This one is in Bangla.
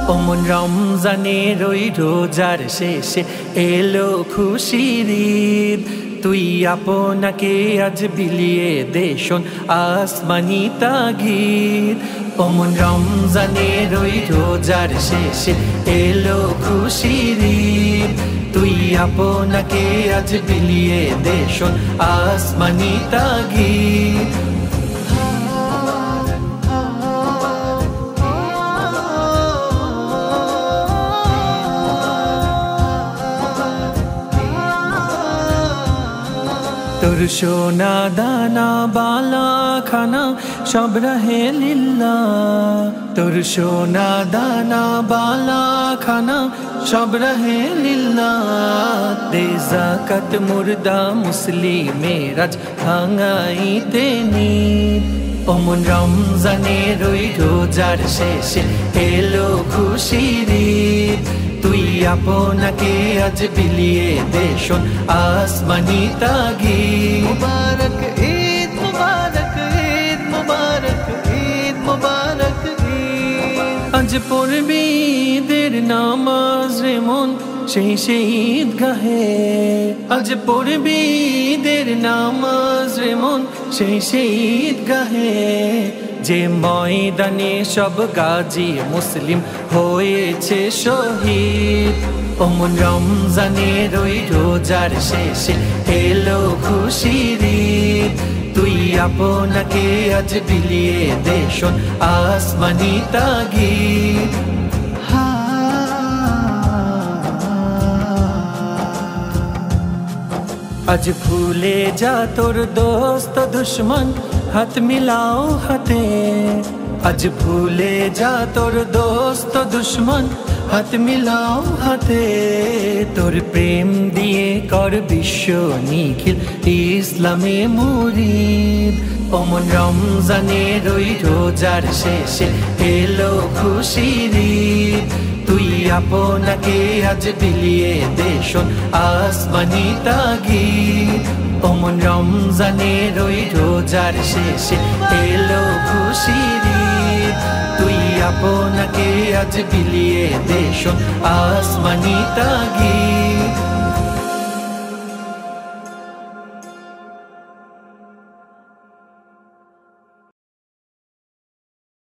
ওমন রমজানের ওই রোজার শেষে এলো খুশির ঈদ। তুই আপনাকে আজ বিলিয়ে দে শোন আসমানি তাগিদ। ওমন রমজানের ওই রোজার শেষে এলো খুশির ঈদ। তুই আপনাকে আজ বিলিয়ে দে শোন আসমানি তাগিদ। তোর সোনা দানা বালা খানা সব রহে লিল্লাহ। তোর সোনা দানা বালা খানা সব রহে লিল্লাহ। দে যাকাত মুর্দা মুসলিমের আজ ভাঙাইতে নিদ। ওমন রমজানের ওই রোজার শেষে এলো খুশির ঈদ। তুই আপনাকে আজ বিলিয়ে দে শোন আসমানি তাগিদ। মুবারক ঈদ মুবারক ঈদ মুবারক ঈদ মুবারক ঈদ। আজ পড়বি ঈদের নামাজ রে মন সেই ঈদগাহে। আজ পড়বি ঈদের নামাজ রে মন সেই ঈদগাহে। যে ময়দানে সব গাজী মুসলিম হয়েছে শহীদ। ওমন রমজানের ওই রোজার শেষে এলো খুশির ঈদ। তুই আপনাকে আজ বিলিয়ে দে শোন আসমানি তাগিদ। আজ ভুলে যা তোর দোস্ত দুশ্মন হাত মিলাও হাতে। আজ ভুলে যা তোর দোস্ত দুশ্মন হাত মিলাও হাতে। তোর প্রেম দিয়ে কর বিশ্ব নিখিল ইসলামে মুরিদ। ওমন রমজানের ওই রোজার শেষে এলো খুশির ঈদ। তুই আপনাকে আজ বিলিয়ে দে শোন আসমানি তাগিদ। ওমন রমজানের ওই রোজার শেষে এলো খুশির ঈদ। তুই আপনাকে আজ বিলিয়ে দে শোন আসমানি তাগিদ।